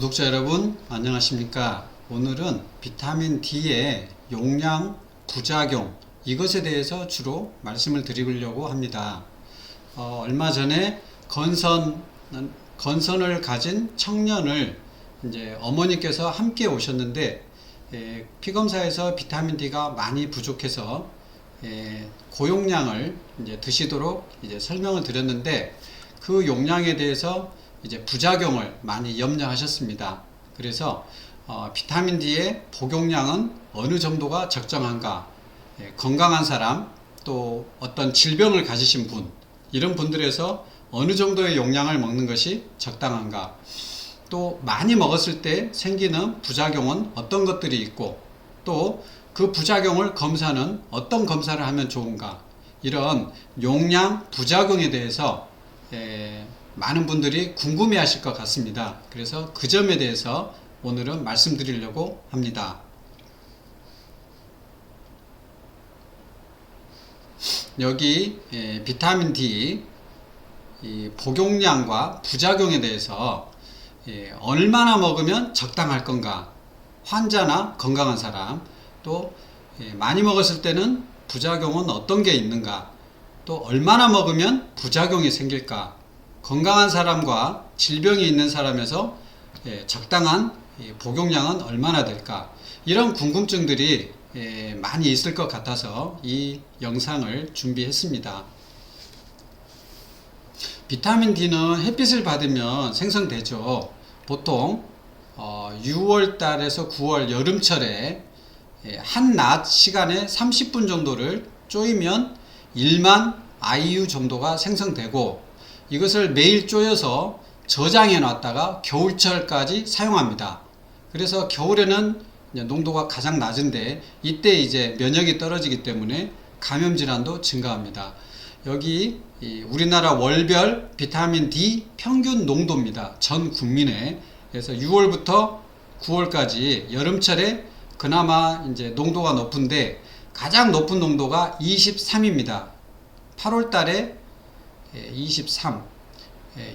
구독자 여러분 안녕하십니까. 오늘은 비타민 D의 용량, 부작용 이것에 대해서 주로 말씀을 드리려고 합니다. 얼마 전에 건선을 가진 청년을 이제 어머니께서 함께 오셨는데 피검사에서 비타민 D가 많이 부족해서 고용량을 이제 드시도록 이제 설명을 드렸는데 그 용량에 대해서 이제 부작용을 많이 염려하셨습니다. 그래서 비타민 D의 복용량은 어느 정도가 적정한가, 건강한 사람, 또 어떤 질병을 가지신 분, 이런 분들에서 어느 정도의 용량을 먹는 것이 적당한가, 또 많이 먹었을 때 생기는 부작용은 어떤 것들이 있고, 또 그 부작용을 검사는 어떤 검사를 하면 좋은가, 이런 용량, 부작용에 대해서 많은 분들이 궁금해 하실 것 같습니다. 그래서 그 점에 대해서 오늘은 말씀드리려고 합니다. 여기 비타민 D 복용량과 부작용에 대해서 얼마나 먹으면 적당할 건가, 환자나 건강한 사람, 또 많이 먹었을 때는 부작용은 어떤 게 있는가, 또 얼마나 먹으면 부작용이 생길까, 건강한 사람과 질병이 있는 사람에서 적당한 복용량은 얼마나 될까, 이런 궁금증들이 많이 있을 것 같아서 이 영상을 준비했습니다. 비타민 D는 햇빛을 받으면 생성되죠. 보통 6월 달에서 9월 여름철에 한낮 시간에 30분 정도를 쪼이면 1만 IU 정도가 생성되고, 이것을 매일 쪼여서 저장해 놨다가 겨울철까지 사용합니다. 그래서 겨울에는 농도가 가장 낮은데 이때 이제 면역이 떨어지기 때문에 감염 질환도 증가합니다. 여기 우리나라 월별 비타민 D 평균 농도입니다. 전 국민의. 그래서 6월부터 9월까지 여름철에 그나마 이제 농도가 높은데 가장 높은 농도가 23입니다. 8월 달에 23.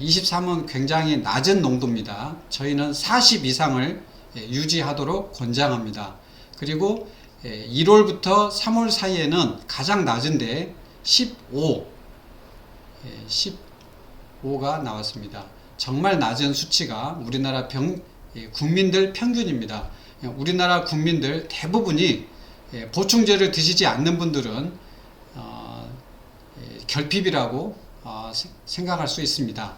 23은 굉장히 낮은 농도입니다. 저희는 40 이상을 유지하도록 권장합니다. 그리고 1월부터 3월 사이에는 가장 낮은데 15가 나왔습니다. 정말 낮은 수치가 우리나라 국민들 평균입니다. 우리나라 국민들 대부분이 보충제를 드시지 않는 분들은 결핍이라고 생각할 수 있습니다.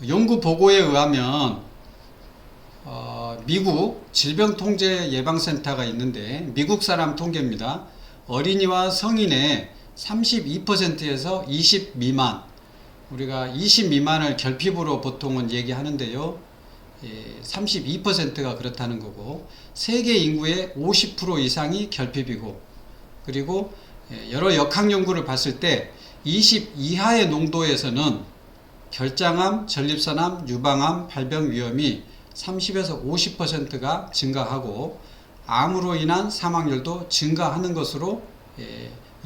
연구 보고에 의하면 미국 질병통제예방센터가 있는데 미국 사람 통계입니다. 어린이와 성인의 32%에서 20 미만, 우리가 20 미만을 결핍으로 보통은 얘기하는데요. 32%가 그렇다는 거고, 세계 인구의 50% 이상이 결핍이고, 그리고 여러 역학 연구를 봤을 때 20 이하의 농도에서는 결장암, 전립선암, 유방암 발병 위험이 30에서 50%가 증가하고 암으로 인한 사망률도 증가하는 것으로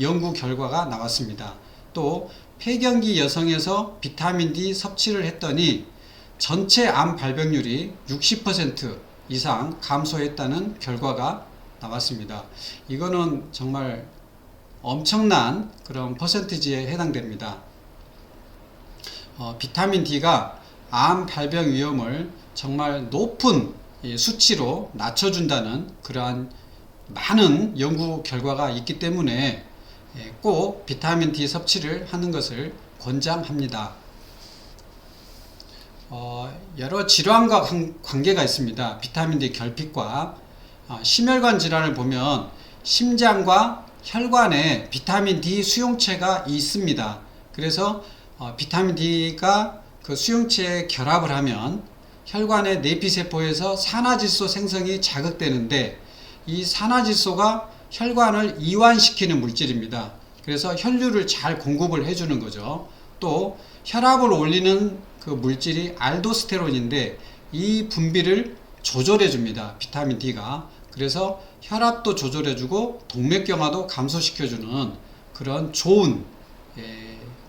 연구 결과가 나왔습니다. 또 폐경기 여성에서 비타민 D 섭취를 했더니 전체 암 발병률이 60% 이상 감소했다는 결과가 나왔습니다. 이거는 정말 엄청난 그런 퍼센티지에 해당됩니다. 비타민 D가 암 발병 위험을 정말 높은 수치로 낮춰준다는 그러한 많은 연구 결과가 있기 때문에 꼭 비타민 D 섭취를 하는 것을 권장합니다. 여러 질환과 관계가 있습니다. 비타민 D 결핍과 심혈관 질환을 보면 심장과 혈관에 비타민 D 수용체가 있습니다. 그래서 비타민 D가 그 수용체에 결합을 하면 혈관의 내피세포에서 산화질소 생성이 자극되는데, 이 산화질소가 혈관을 이완시키는 물질입니다. 그래서 혈류를 잘 공급을 해주는 거죠. 또 혈압을 올리는 그 물질이 알도스테론인데 이 분비를 조절해 줍니다. 비타민 D가. 그래서 혈압도 조절해 주고 동맥경화도 감소시켜 주는 그런 좋은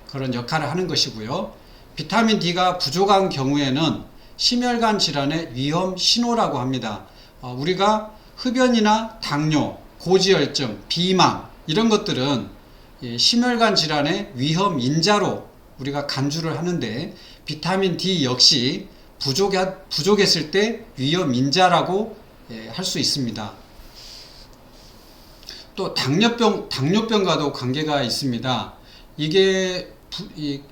그런 역할을 하는 것이고요. 비타민 D가 부족한 경우에는 심혈관 질환의 위험 신호라고 합니다. 우리가 흡연이나 당뇨, 고지혈증, 비만 이런 것들은 심혈관 질환의 위험 인자로 우리가 간주를 하는데 비타민 D 역시 부족했을 때 위험 인자라고 할 수 있습니다. 또 당뇨병과도 관계가 있습니다. 이게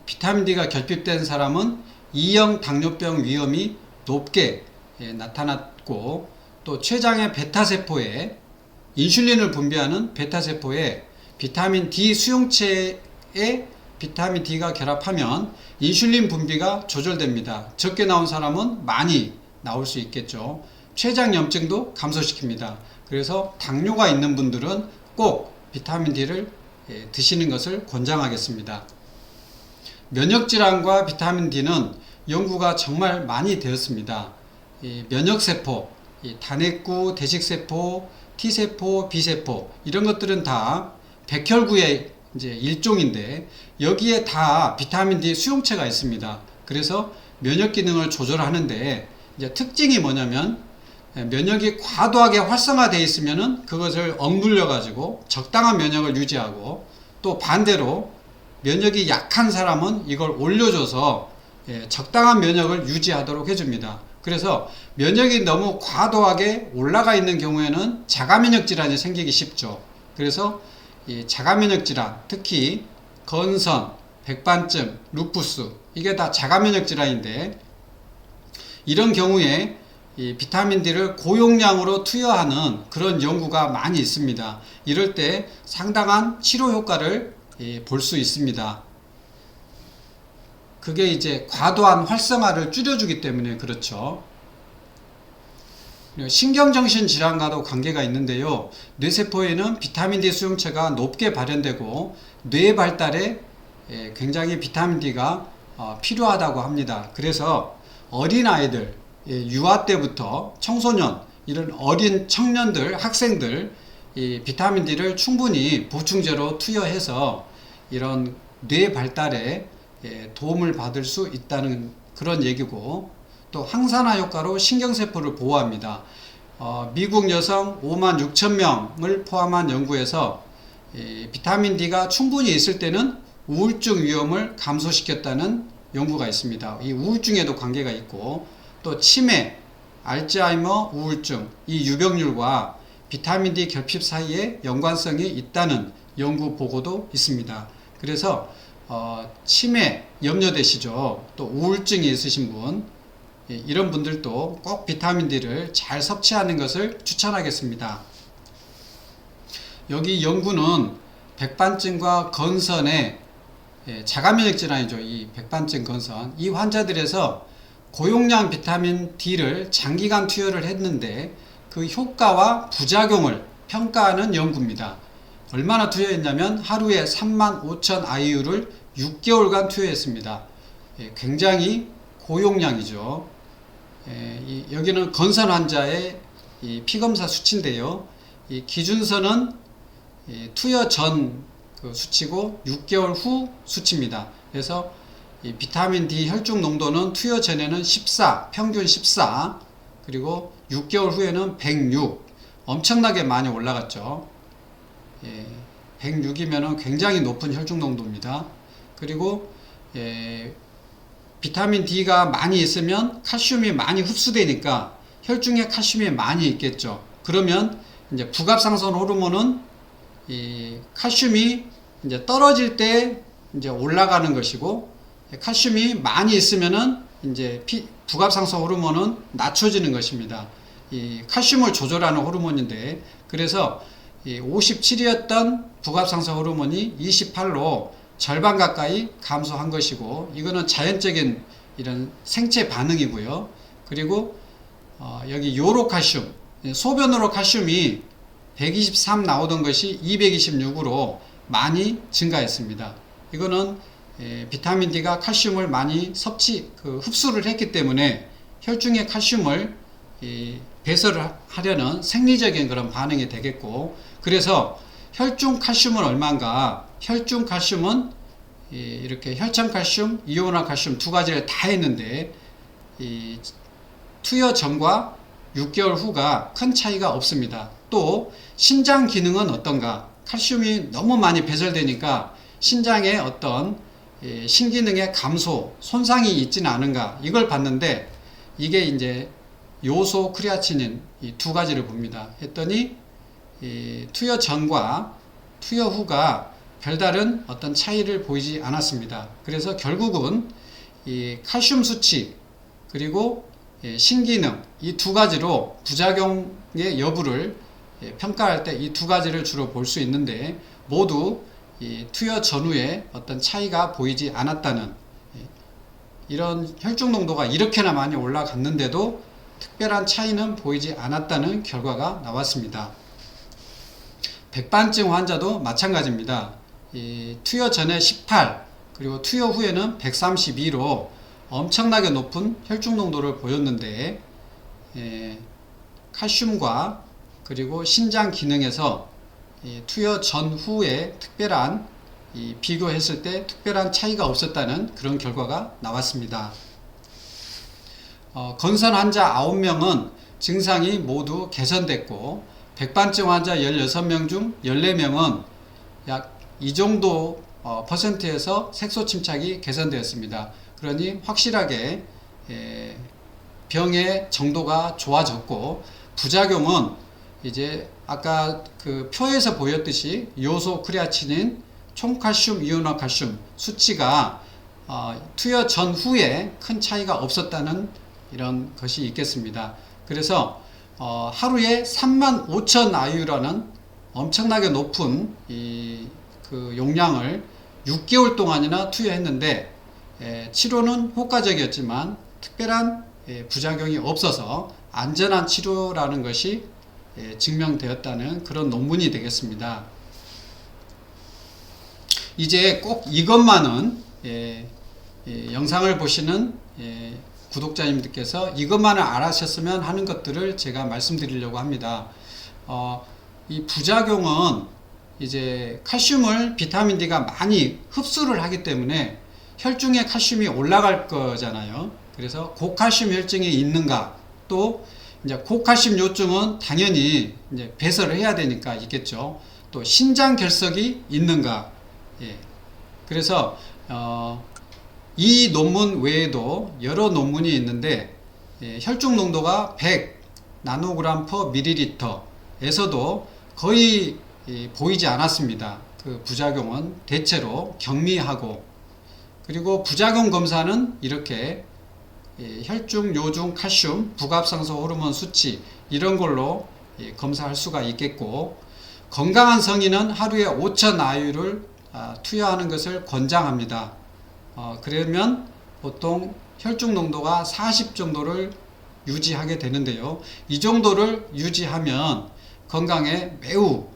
비타민 D가 결핍된 사람은 2형 당뇨병 위험이 높게 나타났고, 또 췌장의 베타세포에 인슐린을 분비하는 베타세포에 비타민 D 수용체에 비타민 D가 결합하면 인슐린 분비가 조절됩니다. 적게 나온 사람은 많이 나올 수 있겠죠. 췌장염증도 감소시킵니다. 그래서 당뇨가 있는 분들은 꼭 비타민 D를 드시는 것을 권장하겠습니다. 면역질환과 비타민 D는 연구가 정말 많이 되었습니다. 면역세포, 단핵구, 대식세포, T세포, B세포 이런 것들은 다 백혈구의 이제 일종인데 여기에 다 비타민 D 수용체가 있습니다. 그래서 면역 기능을 조절하는데 이제 특징이 뭐냐면 면역이 과도하게 활성화되어 있으면은 그것을 억눌려 가지고 적당한 면역을 유지하고, 또 반대로 면역이 약한 사람은 이걸 올려줘서 적당한 면역을 유지하도록 해줍니다. 그래서 면역이 너무 과도하게 올라가 있는 경우에는 자가면역 질환이 생기기 쉽죠. 그래서 이 자가면역 질환, 특히 건선, 백반증, 루푸스 이게 다 자가면역 질환인데, 이런 경우에 이 비타민 D를 고용량으로 투여하는 그런 연구가 많이 있습니다. 이럴 때 상당한 치료 효과를 볼 수 있습니다. 그게 이제 과도한 활성화를 줄여주기 때문에 그렇죠. 신경정신 질환과도 관계가 있는데요. 뇌세포에는 비타민 D 수용체가 높게 발현되고 뇌 발달에 굉장히 비타민 D가 필요하다고 합니다. 그래서 어린아이들, 유아 때부터 청소년, 이런 어린 청년들, 학생들 이 비타민 D를 충분히 보충제로 투여해서 이런 뇌 발달에 도움을 받을 수 있다는 그런 얘기고, 또 항산화 효과로 신경세포를 보호합니다. 미국 여성 5만 6천 명을 포함한 연구에서 비타민 D가 충분히 있을 때는 우울증 위험을 감소시켰다는 연구가 있습니다. 이 우울증에도 관계가 있고, 또 치매, 알츠하이머, 우울증 이 유병률과 비타민 D 결핍 사이에 연관성이 있다는 연구 보고도 있습니다. 그래서 치매 염려되시죠? 또 우울증이 있으신 분, 이런 분들도 꼭 비타민 D를 잘 섭취하는 것을 추천하겠습니다. 여기 연구는 백반증과 건선의 자가면역 질환이죠. 이 백반증, 건선 이 환자들에서 고용량 비타민 D를 장기간 투여를 했는데 그 효과와 부작용을 평가하는 연구입니다. 얼마나 투여했냐면 하루에 35,000 IU를 6개월간 투여했습니다. 굉장히 고용량이죠. 여기는 건선 환자의 피검사 수치인데요. 이 기준선은 투여 전 수치고 6개월 후 수치입니다. 그래서 이 비타민 D 혈중 농도는 투여 전에는 14, 평균 14, 그리고 6개월 후에는 106, 엄청나게 많이 올라갔죠. 106이면 굉장히 높은 혈중 농도입니다. 그리고 비타민 D가 많이 있으면 칼슘이 많이 흡수되니까 혈중에 칼슘이 많이 있겠죠. 그러면 이제 부갑상선 호르몬은 이 칼슘이 이제 떨어질 때 이제 올라가는 것이고, 칼슘이 많이 있으면은 이제 부갑상선 호르몬은 낮춰지는 것입니다. 이 칼슘을 조절하는 호르몬인데, 그래서 57이었던 부갑상선 호르몬이 28로 절반 가까이 감소한 것이고, 이거는 자연적인 이런 생체 반응이고요. 그리고 여기 요로칼슘, 소변으로 칼슘이 123 나오던 것이 226으로 많이 증가했습니다. 이거는 비타민 D가 칼슘을 많이 흡수를 했기 때문에 혈중에 칼슘을 배설을 하려는 생리적인 그런 반응이 되겠고, 그래서 혈중 칼슘은 얼마인가? 혈중 칼슘은 이렇게 혈청칼슘, 이오나칼슘 두 가지를 다 했는데 이 투여 전과 6개월 후가 큰 차이가 없습니다. 또 신장 기능은 어떤가? 칼슘이 너무 많이 배설되니까 신장에 어떤 신기능의 감소, 손상이 있지는 않은가? 이걸 봤는데 이게 이제 요소 크레아티닌 이 두 가지를 봅니다. 했더니 투여 전과 투여 후가 별다른 어떤 차이를 보이지 않았습니다. 그래서 결국은 이 칼슘 수치 그리고 신기능 이 두 가지로 부작용의 여부를 평가할 때 이 두 가지를 주로 볼 수 있는데 모두 이 투여 전후에 어떤 차이가 보이지 않았다는 이런 혈중 농도가 이렇게나 많이 올라갔는데도 특별한 차이는 보이지 않았다는 결과가 나왔습니다. 백반증 환자도 마찬가지입니다. 이 투여 전에 18 그리고 투여 후에는 132로 엄청나게 높은 혈중 농도를 보였는데 칼슘과 그리고 신장 기능에서 투여 전후에 특별한 비교했을 때 특별한 차이가 없었다는 그런 결과가 나왔습니다. 건선 환자 9명은 증상이 모두 개선됐고 백반증 환자 16명 중 14명은 약 이 정도 퍼센트에서 색소 침착이 개선되었습니다. 그러니 확실하게 병의 정도가 좋아졌고 부작용은 이제 아까 그 표에서 보였듯이 요소 크레아티닌, 총칼슘, 이온화칼슘 수치가 투여 전후에 큰 차이가 없었다는 이런 것이 있겠습니다. 그래서 하루에 35,000 IU라는 엄청나게 높은 그 용량을 6개월 동안이나 투여했는데 치료는 효과적이었지만 특별한 부작용이 없어서 안전한 치료라는 것이 증명되었다는 그런 논문이 되겠습니다. 이제 꼭 이것만은 영상을 보시는 구독자님들께서 이것만을 알아셨으면 하는 것들을 제가 말씀드리려고 합니다. 이 부작용은 이제 칼슘을 비타민 D가 많이 흡수를 하기 때문에 혈중에 칼슘이 올라갈 거잖아요. 그래서 고칼슘 혈증이 있는가, 또 이제 고칼슘 요증은 당연히 이제 배설을 해야 되니까 있겠죠. 또 신장 결석이 있는가. 그래서 이 논문 외에도 여러 논문이 있는데 혈중 농도가 100 나노그램 퍼 밀리리터에서도 거의 보이지 않았습니다. 그 부작용은 대체로 경미하고, 그리고 부작용 검사는 이렇게 혈중, 요중, 칼슘, 부갑상소 호르몬 수치 이런 걸로 검사할 수가 있겠고, 건강한 성인은 하루에 5,000 IU를 투여하는 것을 권장합니다. 그러면 보통 혈중 농도가 40 정도를 유지하게 되는데요. 이 정도를 유지하면 건강에 매우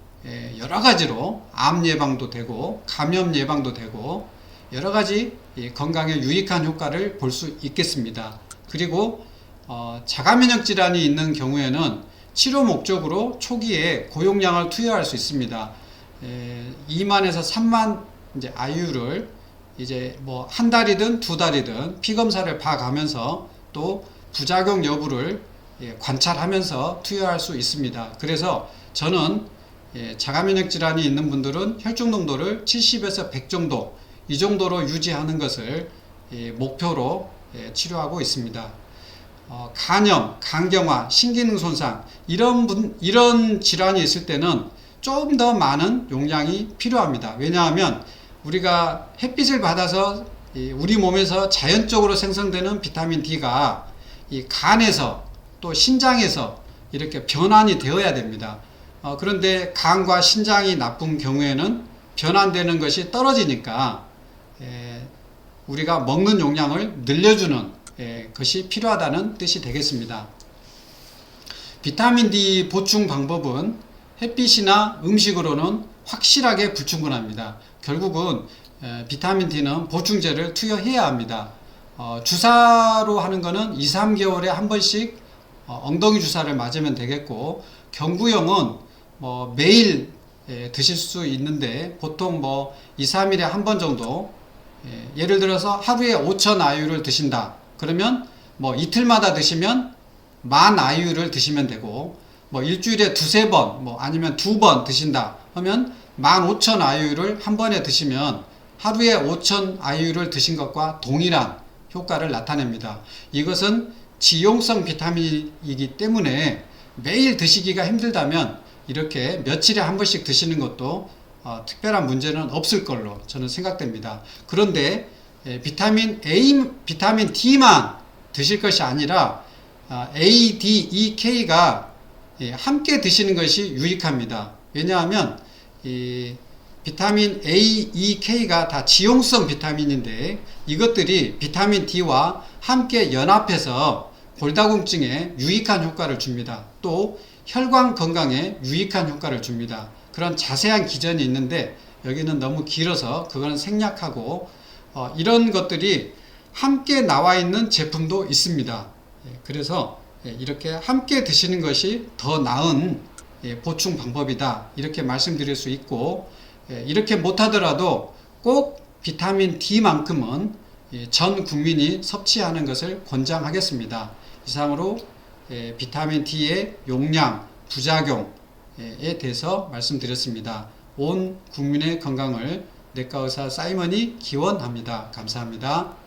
여러 가지로 암 예방도 되고 감염 예방도 되고 여러 가지 건강에 유익한 효과를 볼 수 있겠습니다. 그리고 자가면역 질환이 있는 경우에는 치료 목적으로 초기에 고용량을 투여할 수 있습니다. 2만에서 3만 이제 IU를 이제 뭐 한 달이든 두 달이든 피 검사를 봐가면서 또 부작용 여부를 관찰하면서 투여할 수 있습니다. 그래서 저는 자가면역 질환이 있는 분들은 혈중 농도를 70에서 100 정도 이 정도로 유지하는 것을 목표로 치료하고 있습니다. 간염, 간경화, 신기능 손상 이런 질환이 있을 때는 조금 더 많은 용량이 필요합니다. 왜냐하면 우리가 햇빛을 받아서 우리 몸에서 자연적으로 생성되는 비타민 D가 이 간에서 또 신장에서 이렇게 변환이 되어야 됩니다. 그런데 간과 신장이 나쁜 경우에는 변환되는 것이 떨어지니까 우리가 먹는 용량을 늘려주는 것이 필요하다는 뜻이 되겠습니다. 비타민 D 보충 방법은 햇빛이나 음식으로는 확실하게 불충분합니다. 결국은 비타민 D는 보충제를 투여해야 합니다. 주사로 하는 거는 2, 3개월에 한 번씩 엉덩이 주사를 맞으면 되겠고, 경구용은 뭐 매일 드실 수 있는데 보통 뭐 2, 3일에 한 번 정도, 예를 들어서 하루에 5,000 IU를 드신다. 그러면 뭐 이틀마다 드시면 10,000IU를 드시면 되고, 뭐 일주일에 두세 번, 뭐 아니면 2번 드신다 하면 15,000IU를 한 번에 드시면 하루에 5,000IU를 드신 것과 동일한 효과를 나타냅니다. 이것은 지용성 비타민이기 때문에 매일 드시기가 힘들다면 이렇게 며칠에 한 번씩 드시는 것도 특별한 문제는 없을 걸로 저는 생각됩니다. 그런데 비타민 A, 비타민 D만 드실 것이 아니라 A, D, E, K가 함께 드시는 것이 유익합니다. 왜냐하면 이 비타민 A, E, K가 다 지용성 비타민인데 이것들이 비타민 D와 함께 연합해서 골다공증에 유익한 효과를 줍니다. 또 혈관 건강에 유익한 효과를 줍니다. 그런 자세한 기전이 있는데 여기는 너무 길어서 그건 생략하고 이런 것들이 함께 나와 있는 제품도 있습니다. 그래서 이렇게 함께 드시는 것이 더 나은 보충 방법이다 이렇게 말씀드릴 수 있고, 이렇게 못하더라도 꼭 비타민 D만큼은 전 국민이 섭취하는 것을 권장하겠습니다. 이상으로 비타민 D의 용량, 부작용에 대해서 말씀드렸습니다. 온 국민의 건강을 내과의사 사이먼이 기원합니다. 감사합니다.